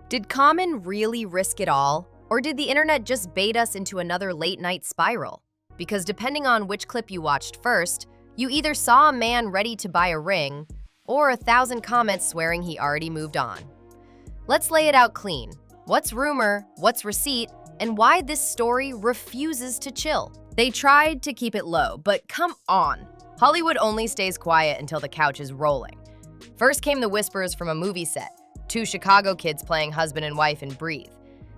Did Common really risk it all? Or did the internet just bait us into another late-night spiral? Because depending on which clip you watched first, you either saw a man ready to buy a ring, or 1,000 comments swearing he already moved on. Let's lay it out clean. What's rumor, what's receipt, and why this story refuses to chill. They tried to keep it low, but come on. Hollywood only stays quiet until the couch is rolling. First came the whispers from a movie set, 2 Chicago kids playing husband and wife in Breathe.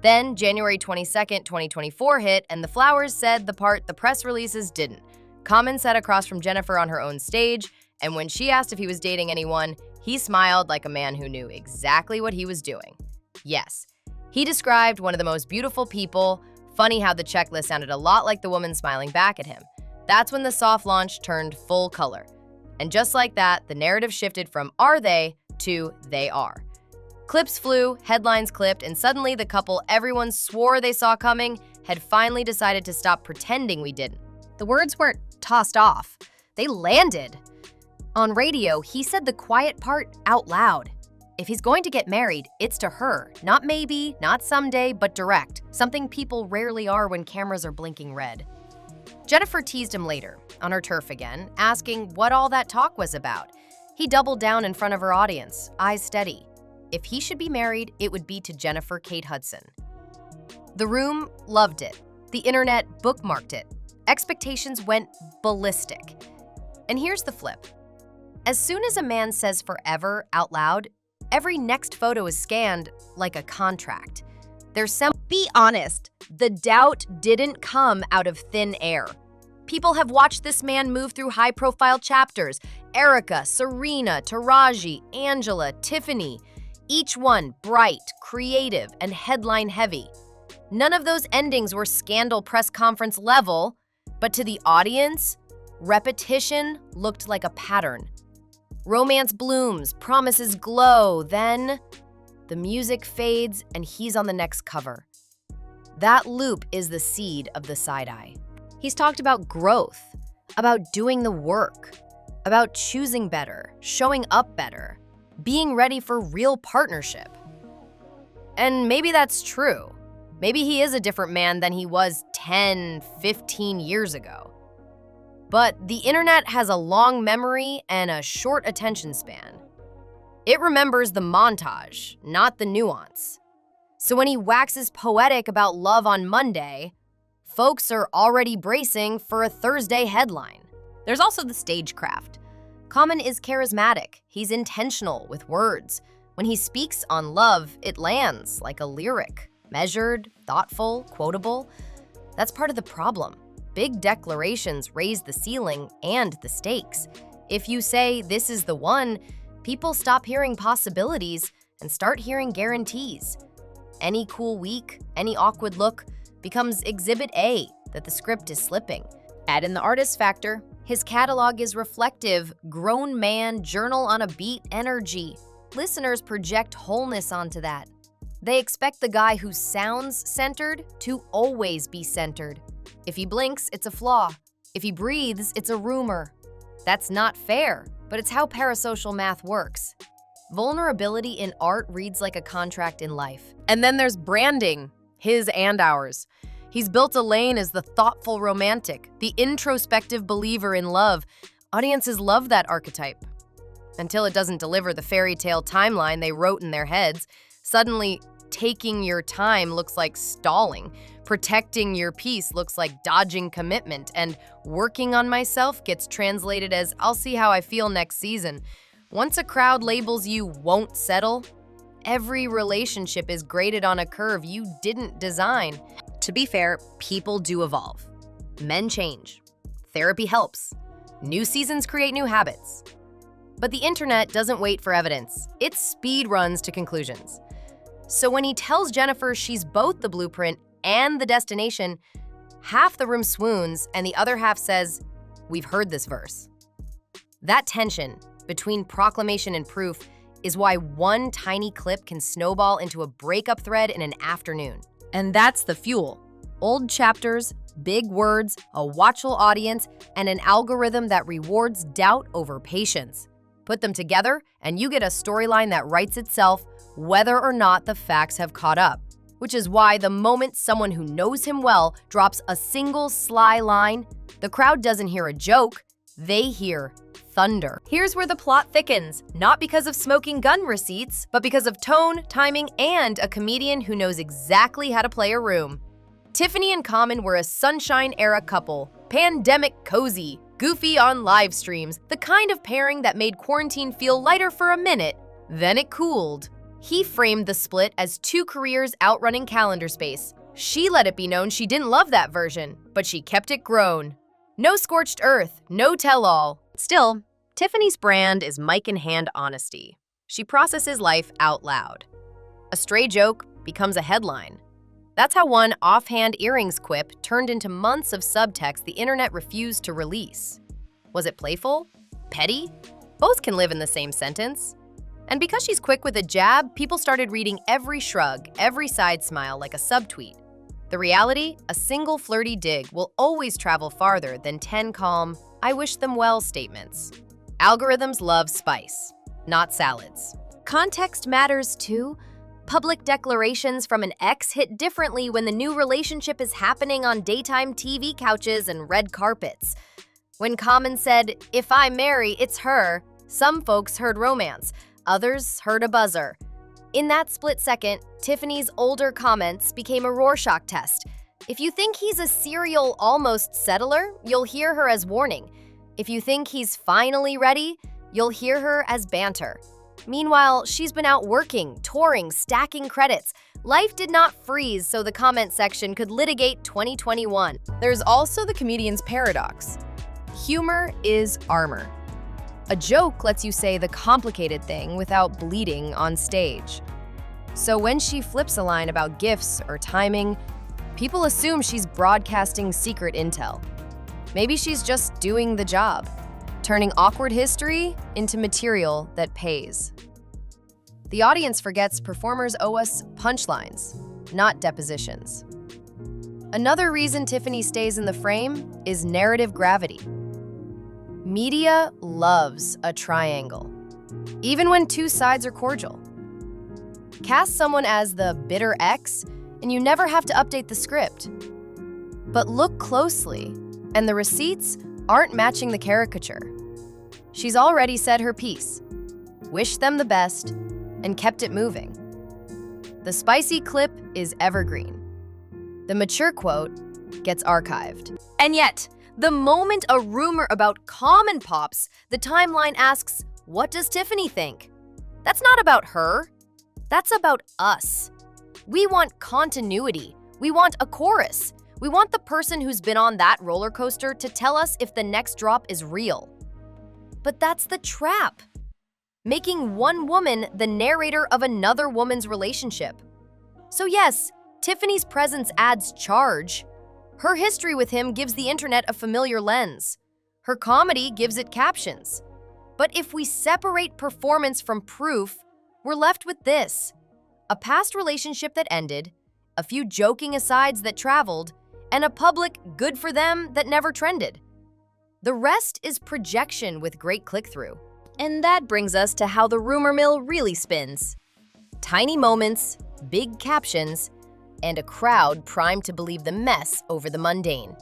Then January 22nd, 2024 hit, and the Flowers said the part the press releases didn't. Common sat across from Jennifer on her own stage, and when she asked if he was dating anyone, he smiled like a man who knew exactly what he was doing. Yes, he described one of the most beautiful people. Funny how the checklist sounded a lot like the woman smiling back at him. That's when the soft launch turned full color. And just like that, the narrative shifted from "are they" to "they are." Clips flew, headlines clipped, and suddenly the couple everyone swore they saw coming had finally decided to stop pretending we didn't. The words weren't tossed off. They landed. On radio, he said the quiet part out loud. If he's going to get married, it's to her. Not maybe, not someday, but direct. Something people rarely are when cameras are blinking red. Jennifer teased him later, on her turf again, asking what all that talk was about. He doubled down in front of her audience, eyes steady. If he should be married, it would be to Jennifer Kate Hudson. The room loved it. The internet bookmarked it. Expectations went ballistic. And here's the flip. As soon as a man says forever out loud, every next photo is scanned like a contract. Be honest, the doubt didn't come out of thin air. People have watched this man move through high-profile chapters. Erica, Serena, Taraji, Angela, Tiffany. Each one bright, creative, and headline-heavy. None of those endings were scandal press conference level, but to the audience, repetition looked like a pattern. Romance blooms, promises glow, then the music fades and he's on the next cover. That loop is the seed of the side-eye. He's talked about growth, about doing the work, about choosing better, showing up better, being ready for real partnership. And maybe that's true. Maybe he is a different man than he was 10, 15 years ago. But the internet has a long memory and a short attention span. It remembers the montage, not the nuance. So when he waxes poetic about love on Monday, folks are already bracing for a Thursday headline. There's also the stagecraft. Common is charismatic. He's intentional with words. When he speaks on love, it lands like a lyric. Measured, thoughtful, quotable. That's part of the problem. Big declarations raise the ceiling and the stakes. If you say, "this is the one," people stop hearing possibilities and start hearing guarantees. Any cool week, any awkward look becomes Exhibit A that the script is slipping. Add in the artist factor. His catalog is reflective, grown man, journal on a beat energy. Listeners project wholeness onto that. They expect the guy who sounds centered to always be centered. If he blinks, it's a flaw. If he breathes, it's a rumor. That's not fair, but it's how parasocial math works. Vulnerability in art reads like a contract in life. And then there's branding, his and ours. He's built a lane as the thoughtful romantic, the introspective believer in love. Audiences love that archetype. Until it doesn't deliver the fairy tale timeline they wrote in their heads. Suddenly, taking your time looks like stalling. Protecting your peace looks like dodging commitment. And working on myself gets translated as "I'll see how I feel next season." Once a crowd labels you "won't settle," every relationship is graded on a curve you didn't design. To be fair, people do evolve. Men change. Therapy helps. New seasons create new habits. But the internet doesn't wait for evidence. It speed runs to conclusions. So when he tells Jennifer she's both the blueprint and the destination, half the room swoons and the other half says, "We've heard this verse." That tension between proclamation and proof is why one tiny clip can snowball into a breakup thread in an afternoon. And that's the fuel. Old chapters, big words, a watchful audience, and an algorithm that rewards doubt over patience. Put them together, and you get a storyline that writes itself whether or not the facts have caught up. Which is why the moment someone who knows him well drops a single sly line, the crowd doesn't hear a joke, they hear thunder. Here's where the plot thickens, not because of smoking gun receipts, but because of tone, timing, and a comedian who knows exactly how to play a room. Tiffany and Common were a sunshine-era couple, pandemic cozy, goofy on live streams, the kind of pairing that made quarantine feel lighter for a minute, then it cooled. He framed the split as two careers outrunning calendar space. She let it be known she didn't love that version, but she kept it grown. No scorched earth, no tell-all. Still, Tiffany's brand is mic-in-hand honesty. She processes life out loud. A stray joke becomes a headline. That's how one offhand earrings quip turned into months of subtext the internet refused to release. Was it playful? Petty? Both can live in the same sentence. And because she's quick with a jab, people started reading every shrug, every side smile like a subtweet. The reality? A single flirty dig will always travel farther than 10 calm, I wish them well statements. Algorithms love spice, not salads. Context matters too. Public declarations from an ex hit differently when the new relationship is happening on daytime TV couches and red carpets. When Common said, "If I marry, it's her," some folks heard romance, others heard a buzzer. In that split second, Tiffany's older comments became a Rorschach test. If you think he's a serial almost settler, you'll hear her as warning. If you think he's finally ready, you'll hear her as banter. Meanwhile, she's been out working, touring, stacking credits. Life did not freeze so the comment section could litigate 2021. There's also the comedian's paradox. Humor is armor. A joke lets you say the complicated thing without bleeding on stage. So when she flips a line about gifts or timing, people assume she's broadcasting secret intel. Maybe she's just doing the job, turning awkward history into material that pays. The audience forgets performers owe us punchlines, not depositions. Another reason Tiffany stays in the frame is narrative gravity. Media loves a triangle, even when two sides are cordial. Cast someone as the bitter ex, and you never have to update the script. But look closely, and the receipts aren't matching the caricature. She's already said her piece, wished them the best, and kept it moving. The spicy clip is evergreen. The mature quote gets archived. And yet, the moment a rumor about Common pops, the timeline asks, what does Tiffany think? That's not about her. That's about us. We want continuity. We want a chorus. We want the person who's been on that roller coaster to tell us if the next drop is real. But that's the trap. Making one woman the narrator of another woman's relationship. So yes, Tiffany's presence adds charge. Her history with him gives the internet a familiar lens. Her comedy gives it captions. But if we separate performance from proof, we're left with this: a past relationship that ended, a few joking asides that traveled, and a public good for them that never trended. The rest is projection with great click-through. And that brings us to how the rumor mill really spins. Tiny moments, big captions, and a crowd primed to believe the mess over the mundane.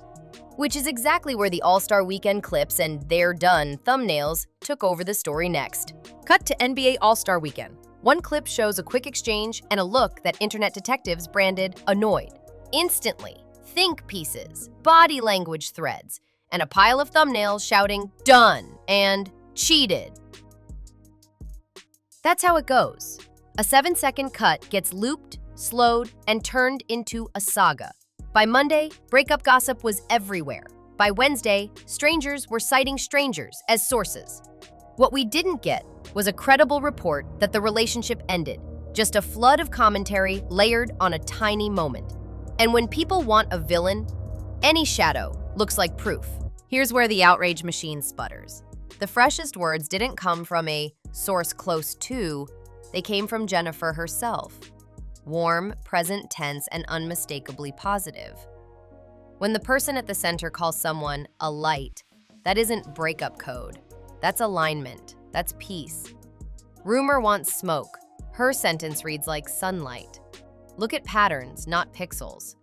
Which is exactly where the All-Star Weekend clips and "they're done" thumbnails took over the story next. Cut to NBA All-Star Weekend. One clip shows a quick exchange and a look that internet detectives branded annoyed. Instantly, think pieces, body language threads, and a pile of thumbnails shouting "done" and "cheated." That's how it goes. A 7-second cut gets looped, slowed, and turned into a saga. By Monday, breakup gossip was everywhere. By Wednesday, strangers were citing strangers as sources. What we didn't get was a credible report that the relationship ended, just a flood of commentary layered on a tiny moment. And when people want a villain, any shadow looks like proof. Here's where the outrage machine sputters. The freshest words didn't come from a source close to, they came from Jennifer herself. Warm, present tense, and unmistakably positive. When the person at the center calls someone a light, that isn't breakup code. That's alignment. That's peace. Rumor wants smoke. Her sentence reads like sunlight. Look at patterns, not pixels.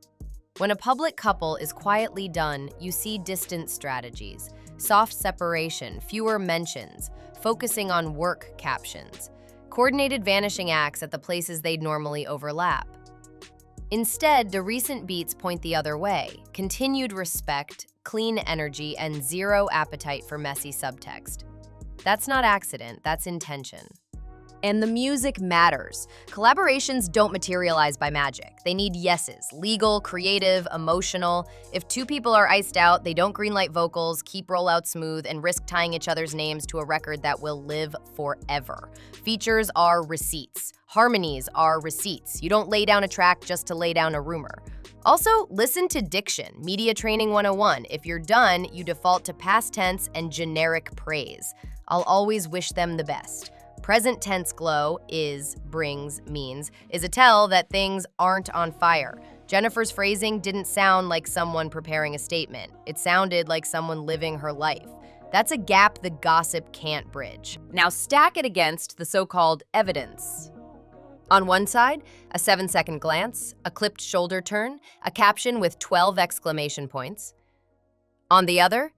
When a public couple is quietly done, you see distant strategies, soft separation, fewer mentions, focusing on work captions, coordinated vanishing acts at the places they'd normally overlap. Instead, the recent beats point the other way, continued respect, clean energy, and zero appetite for messy subtext. That's not accident, that's intention. And the music matters. Collaborations don't materialize by magic. They need yeses, legal, creative, emotional. If two people are iced out, they don't greenlight vocals, keep rollout smooth, and risk tying each other's names to a record that will live forever. Features are receipts. Harmonies are receipts. You don't lay down a track just to lay down a rumor. Also, listen to diction, Media Training 101. If you're done, you default to past tense and generic praise. I'll always wish them the best. Present tense glow is, brings, means, is a tell that things aren't on fire. Jennifer's phrasing didn't sound like someone preparing a statement. It sounded like someone living her life. That's a gap the gossip can't bridge. Now stack it against the so-called evidence. On one side, a 7-second glance, a clipped shoulder turn, a caption with 12 exclamation points. On the other,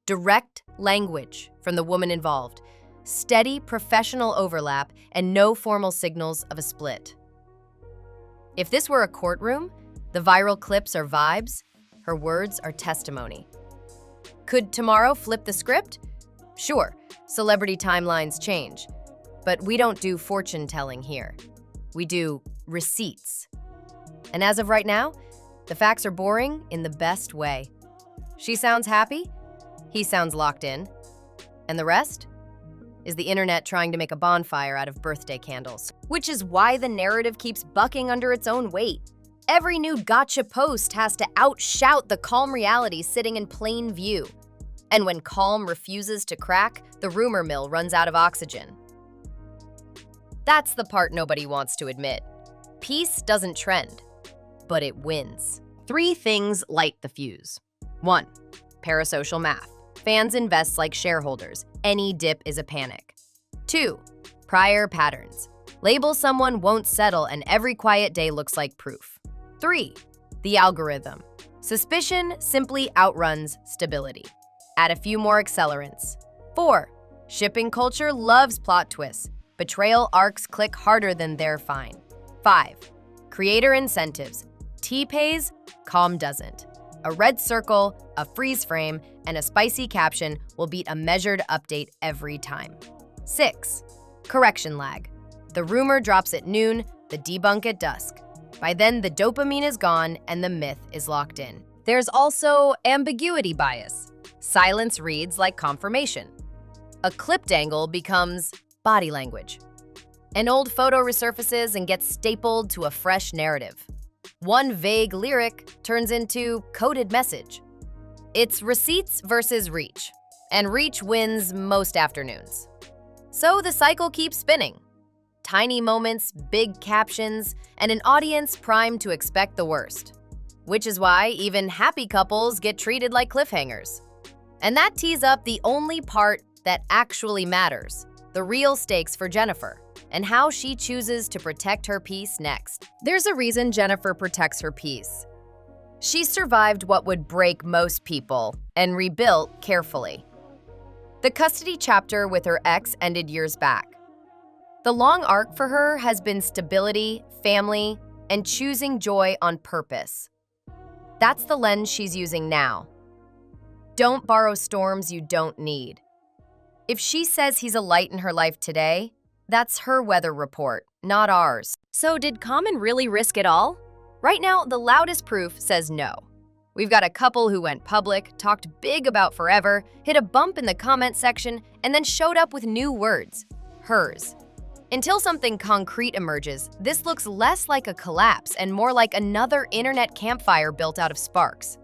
direct language from the woman involved. Steady, professional overlap, and no formal signals of a split. If this were a courtroom, the viral clips are vibes, her words are testimony. Could tomorrow flip the script? Sure, celebrity timelines change, but we don't do fortune-telling here. We do receipts. And as of right now, the facts are boring in the best way. She sounds happy, he sounds locked in, and the rest? Is the internet trying to make a bonfire out of birthday candles. Which is why the narrative keeps bucking under its own weight. Every new gotcha post has to outshout the calm reality sitting in plain view. And when calm refuses to crack, the rumor mill runs out of oxygen. That's the part nobody wants to admit. Peace doesn't trend, but it wins. 3 things light the fuse. 1. Parasocial math. Fans invest like shareholders. Any dip is a panic. 2. Prior patterns. Label someone won't settle and every quiet day looks like proof. 3. The algorithm. Suspicion simply outruns stability. Add a few more accelerants. 4. Shipping culture loves plot twists. Betrayal arcs click harder than they're fine. 5. Creator incentives. T pays, calm doesn't. A red circle, a freeze frame, and a spicy caption will beat a measured update every time. 6. Correction lag. The rumor drops at noon, the debunk at dusk. By then, the dopamine is gone and the myth is locked in. There's also ambiguity bias. Silence reads like confirmation. A clipped angle becomes body language. An old photo resurfaces and gets stapled to a fresh narrative. One vague lyric turns into coded message. It's receipts versus reach, and reach wins most afternoons. So the cycle keeps spinning. Tiny moments, big captions, and an audience primed to expect the worst. Which is why even happy couples get treated like cliffhangers. And that tees up the only part that actually matters, the real stakes for Jennifer, and how she chooses to protect her peace next. There's a reason Jennifer protects her peace. She survived what would break most people and rebuilt carefully. The custody chapter with her ex ended years back. The long arc for her has been stability, family, and choosing joy on purpose. That's the lens she's using now. Don't borrow storms you don't need. If she says he's a light in her life today, that's her weather report, not ours. So did Common really risk it all? Right now, the loudest proof says no. We've got a couple who went public, talked big about forever, hit a bump in the comment section, and then showed up with new words, hers. Until something concrete emerges, this looks less like a collapse and more like another internet campfire built out of sparks.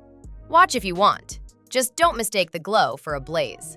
Watch if you want. Just don't mistake the glow for a blaze.